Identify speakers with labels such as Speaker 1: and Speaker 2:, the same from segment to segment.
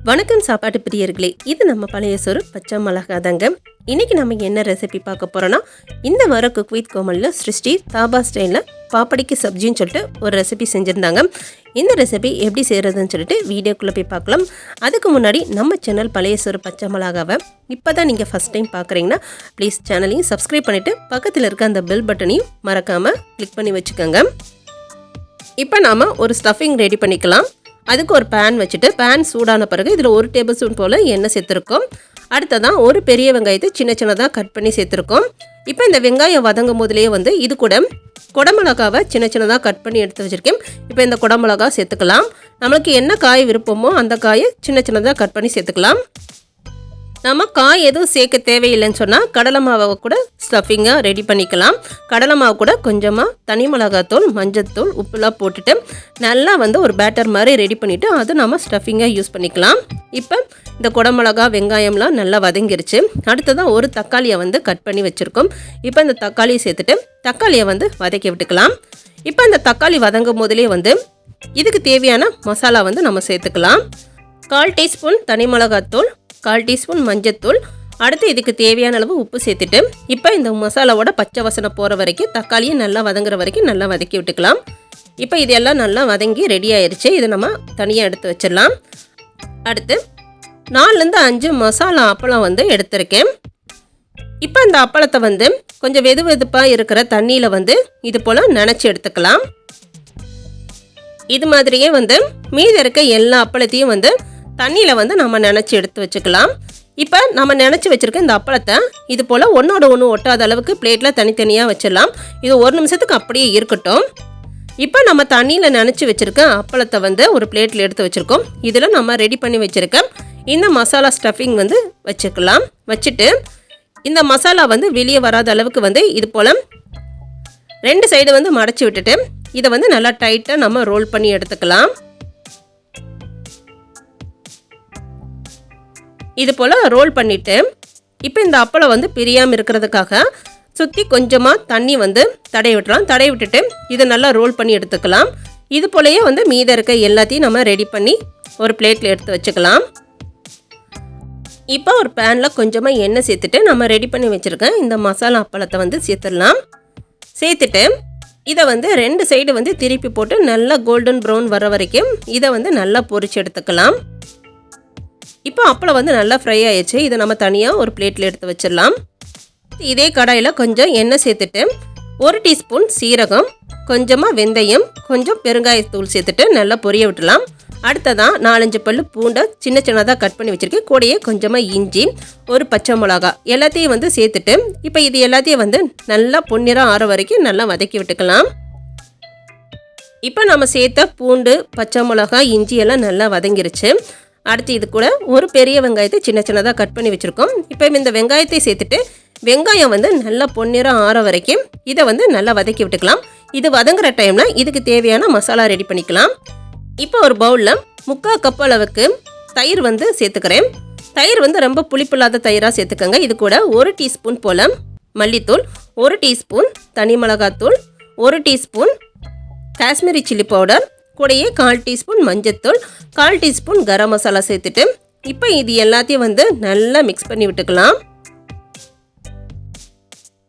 Speaker 1: வணக்கம் சாப்பாட்டு பிரியர்களே, இது நம்ம பழைய சோறு பச்சை தாங்க. இன்னைக்கு நம்ம என்ன ரெசிபி பார்க்க போறோம்னா, இந்த வாரம் குக் வித் கோமலில் சிருஷ்டி தாபா ஸ்டைலில் பாப்படிக்கு சப்ஜின்னு சொல்லிட்டு ஒரு ரெசிபி செஞ்சுருந்தாங்க. இந்த ரெசிபி எப்படி செய்கிறதுன்னு சொல்லிட்டு வீடியோக்குள்ளே போய் பார்க்கலாம். அதுக்கு முன்னாடி நம்ம சேனல் பழைய சோறு பச்சை மிளகாவை இப்போ தான் நீங்கள் ஃபஸ்ட் டைம் பார்க்குறீங்கன்னா ப்ளீஸ் சேனலையும் சப்ஸ்கிரைப் பண்ணிவிட்டு பக்கத்தில் இருக்க அந்த பெல் பட்டனையும் மறக்காமல் கிளிக் பண்ணி வச்சுக்கோங்க. இப்போ நாம் ஒரு ஸ்டஃபிங் ரெடி பண்ணிக்கலாம். அதுக்கு ஒரு பேன் வச்சுட்டு பேன் சூடான பிறகு இதில் 1 டேபிள் ஸ்பூன் போல் எண்ணெய் சேர்த்துருக்கோம். அடுத்ததான் ஒரு பெரிய வெங்காயத்தை சின்ன சின்னதாக கட் பண்ணி சேர்த்துருக்கோம். இப்போ இந்த வெங்காயம் வதங்கும் போதுலேயே இது கூட குடமிளகாவை சின்ன சின்னதாக கட் பண்ணி எடுத்து வச்சுருக்கேன். இப்போ இந்த குடமிளகா சேர்த்துக்கலாம். நம்மளுக்கு என்ன காய் விருப்பமோ அந்த காயை சின்ன சின்னதாக கட் பண்ணி சேர்த்துக்கலாம். நம்ம காய் எதுவும் சேர்க்க தேவையில்லைன்னு சொன்னால் கடலை மாவை கூட ஸ்டஃபிங்காக ரெடி பண்ணிக்கலாம். கடலை மாவு கூட கொஞ்சமாக தனி மிளகாத்தூள், மஞ்சத்தூள், உப்புலாம் போட்டுட்டு நல்லா ஒரு பேட்டர் மாதிரி ரெடி பண்ணிவிட்டு அது நம்ம ஸ்டஃபிங்காக யூஸ் பண்ணிக்கலாம். இப்போ இந்த குடமிளகா வெங்காயம்லாம் நல்லா வதங்கிருச்சு. அடுத்ததான் ஒரு தக்காளியை கட் பண்ணி வச்சுருக்கோம். இப்போ இந்த தக்காளியை சேர்த்துட்டு தக்காளியை வதக்கி விட்டுக்கலாம். இப்போ இந்த தக்காளி வதங்கும் போதுலேயே இதுக்கு தேவையான மசாலா நம்ம சேர்த்துக்கலாம். 1/4 டீஸ்பூன் தனி மிளகாத்தூள், 1/4 டீஸ்பூன் மஞ்சத்தூள், அடுத்து இதுக்கு தேவையான அளவு உப்பு சேர்த்துட்டு இப்போ இந்த மசாலாவோட பச்சை வாசனை போகிற வரைக்கும் தக்காளியை நல்லா வதங்குற வரைக்கும் நல்லா வதக்கி விட்டுக்கலாம். இப்போ இதெல்லாம் நல்லா வதங்கி ரெடி ஆயிடுச்சு. இதை நம்ம தனியாக எடுத்து வச்சிடலாம். அடுத்து 4லேருந்து 5 மசாலா அப்பளம் எடுத்திருக்கேன். இப்போ இந்த அப்பளத்தை கொஞ்சம் வெது வெதுப்பாக இருக்கிற தண்ணியில் இது போல் நனைச்சி எடுத்துக்கலாம். இது மாதிரியே மீதி இருக்க எல்லா அப்பளத்தையும் தண்ணியில் நம்ம நினச்சி எடுத்து வச்சுக்கலாம். இப்போ நம்ம நினச்சி வச்சுருக்க இந்த அப்பளத்தை இது போல் ஒன்றோட ஒன்று ஒட்டாத அளவுக்கு பிளேட்டில் தனித்தனியாக வச்சிடலாம். இது 1 நிமிஷத்துக்கு அப்படியே இருக்கட்டும். இப்போ நம்ம தண்ணியில் நினச்சி வச்சுருக்க அப்பளத்தை ஒரு பிளேட்டில் எடுத்து வச்சுருக்கோம். இதில் நம்ம ரெடி பண்ணி வச்சுருக்க இந்த மசாலா ஸ்டஃபிங் வச்சுக்கலாம். வச்சுட்டு இந்த மசாலா வெளியே வராத அளவுக்கு இது போல் 2 சைடு மடச்சி விட்டுட்டு இதை நல்லா டைட்டாக நம்ம ரோல் பண்ணி எடுத்துக்கலாம். இது போல் ரோல் பண்ணிவிட்டு இப்போ இந்த அப்பளம் பிரியாமல் இருக்கிறதுக்காக சுற்றி கொஞ்சமாக தண்ணி தடவி விட்டுலாம். தடவி விட்டுட்டு இதை நல்லா ரோல் பண்ணி எடுத்துக்கலாம். இது போலயே மீத இருக்க எல்லாத்தையும் நம்ம ரெடி பண்ணி ஒரு பிளேட்டில் எடுத்து வச்சுக்கலாம். இப்போ ஒரு பேனில் கொஞ்சமாக எண்ணெய் சேர்த்துட்டு நம்ம ரெடி பண்ணி வச்சுருக்கேன் இந்த மசாலா அப்பளத்தை சேர்த்துடலாம். சேர்த்துட்டு இதை 2 சைடு திருப்பி போட்டு நல்லா கோல்டன் ப்ரௌன் வர வரைக்கும் இதை நல்லா பொரிச்சு எடுத்துக்கலாம். இப்போ அப்பளம் நல்லா ஃப்ரை ஆயிடுச்சு. இதை நம்ம தனியாக ஒரு பிளேட்டில் எடுத்து வச்சிடலாம். இதே கடாயில் கொஞ்சம் எண்ணெய் சேர்த்துட்டு 1 டீஸ்பூன் சீரகம், கொஞ்சமாக வெந்தயம், கொஞ்சம் பெருங்காயத்தூள் சேர்த்துட்டு நல்லா பொரிய விட்டுலாம். அடுத்ததான் 4-5 பல்லு பூண்டை சின்ன சின்னதாக கட் பண்ணி வச்சுருக்கேன். கூடயே கொஞ்சமாக இஞ்சி, ஒரு பச்சை மிளகா எல்லாத்தையும் சேர்த்துட்டு இப்போ இது எல்லாத்தையும் நல்லா பொன்னிறம் ஆற வரைக்கும் நல்லா வதக்கி விட்டுக்கலாம். இப்போ நம்ம சேர்த்த பூண்டு, பச்சை மிளகா, இஞ்சி எல்லாம் நல்லா வதங்கிருச்சு. அடுத்து இது கூட ஒரு பெரிய வெங்காயத்தை சின்ன சின்னதாக கட் பண்ணி வச்சுருக்கோம். இப்போ இந்த வெங்காயத்தை சேர்த்துட்டு வெங்காயம் நல்லா பொன்னிறம் ஆற வரைக்கும் இதை நல்லா வதக்கி விட்டுக்கலாம். இது வதங்குற டைமில் இதுக்கு தேவையான மசாலா ரெடி பண்ணிக்கலாம். இப்போ ஒரு பவுலில் 3/4 கப் அளவுக்கு தயிர் சேர்த்துக்கிறேன். தயிர் ரொம்ப புளிப்பில்லாத தயிராக சேர்த்துக்கோங்க. இது கூட 1 டீஸ்பூன் போல் மல்லித்தூள், 1 டீஸ்பூன் தனி மிளகாத்தூள், 1 டீஸ்பூன் காஷ்மீரி சில்லி பவுடர், கூடயே 1/4 டீஸ்பூன் மஞ்சத்தூள், 1/4 டீஸ்பூன் கரம் மசாலா சேர்த்துட்டு இப்போ இது எல்லாத்தையும் நல்லா மிக்ஸ் பண்ணி விட்டுக்கலாம்.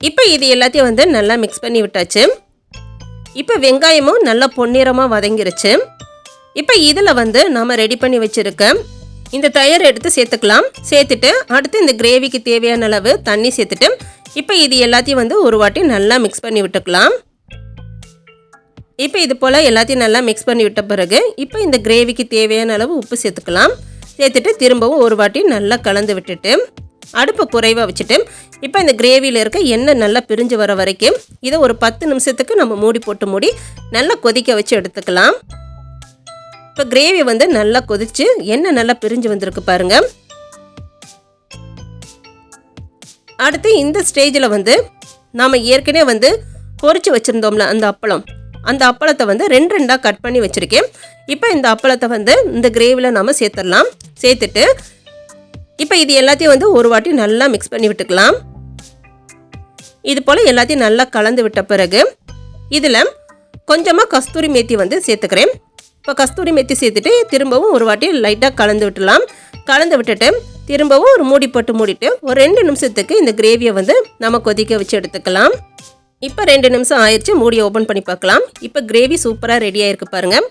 Speaker 1: இப்போ இது எல்லாத்தையும் நல்லா மிக்ஸ் பண்ணி விட்டாச்சு. இப்போ வெங்காயமும் நல்லா பொன்னிறமாக வதங்கிருச்சு. இப்போ இதில் நம்ம ரெடி பண்ணி வச்சுருக்க இந்த தயிர் எடுத்து சேர்த்துக்கலாம். சேர்த்துட்டு அடுத்து இந்த கிரேவிக்கு தேவையான அளவு தண்ணி சேர்த்துட்டு இப்போ இது எல்லாத்தையும் ஒரு வாட்டி நல்லா மிக்ஸ் பண்ணி விட்டுக்கலாம். இப்போ இது போல் எல்லாத்தையும் நல்லா மிக்ஸ் பண்ணி விட்ட பிறகு இப்போ இந்த கிரேவிக்கு தேவையான அளவு உப்பு சேர்த்துக்கலாம். சேர்த்துட்டு திரும்பவும் ஒரு வாட்டி நல்லா கலந்து விட்டுட்டு அடுப்பு குறைவாக வச்சுட்டு இப்போ இந்த கிரேவியில் இருக்க எண்ணெய் நல்லா பிரிஞ்சு வர வரைக்கும் இதை ஒரு 10 நிமிஷத்துக்கு நம்ம மூடி நல்லா கொதிக்க வச்சு எடுத்துக்கலாம். இப்போ கிரேவி நல்லா கொதிச்சு எண்ணெய் நல்லா பிரிஞ்சு வந்திருக்கு பாருங்கள். அடுத்து இந்த ஸ்டேஜில் நாம் ஏற்கனவே பொரிச்சு வச்சுருந்தோம்ல அந்த அப்பளத்தை 2 கட் பண்ணி வச்சுருக்கேன். இப்போ இந்த அப்பளத்தை இந்த கிரேவியில் நாம் சேர்த்துடலாம். சேர்த்துட்டு இப்போ இது எல்லாத்தையும் ஒரு வாட்டி நல்லா மிக்ஸ் பண்ணி விட்டுக்கலாம். இது போல் எல்லாத்தையும் நல்லா கலந்து விட்ட பிறகு இதில் கொஞ்சமாக கஸ்தூரி மேத்தி சேர்த்துக்கிறேன். இப்போ கஸ்தூரி மெத்தி சேர்த்துட்டு திரும்பவும் ஒரு வாட்டி லைட்டாக கலந்து விட்டுலாம். கலந்து விட்டுட்டு திரும்பவும் ஒரு மூடி போட்டு மூடிட்டு ஒரு 2 நிமிஷத்துக்கு இந்த கிரேவியை வந்து நம்ம கொதிக்க வச்சு எடுத்துக்கலாம். இப்போ 2 நிமிஷம் ஆயிடுச்சு. மூடியை ஓப்பன் பண்ணி பார்க்கலாம். இப்போ கிரேவி சூப்பராக ரெடி ஆயிருக்கு பாருங்கள்.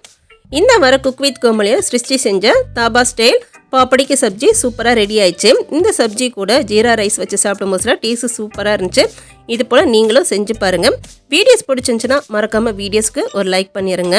Speaker 1: இந்த வர குக் வித் கோமலியில் சிருஷ்டி செஞ்ச தாபா ஸ்டைல் பாப்படிக்கு சப்ஜி சூப்பராக ரெடி ஆயிடுச்சு. இந்த சப்ஜி கூட ஜீரா ரைஸ் வச்சு சாப்பிடும் போதுல டேஸ்ட் சூப்பராக இருந்துச்சு. இது போல் நீங்களும் செஞ்சு பாருங்கள். வீடியோஸ் பிடிச்சிருந்துச்சுன்னா மறக்காமல் வீடியோஸ்க்கு ஒரு லைக் பண்ணிடுங்க.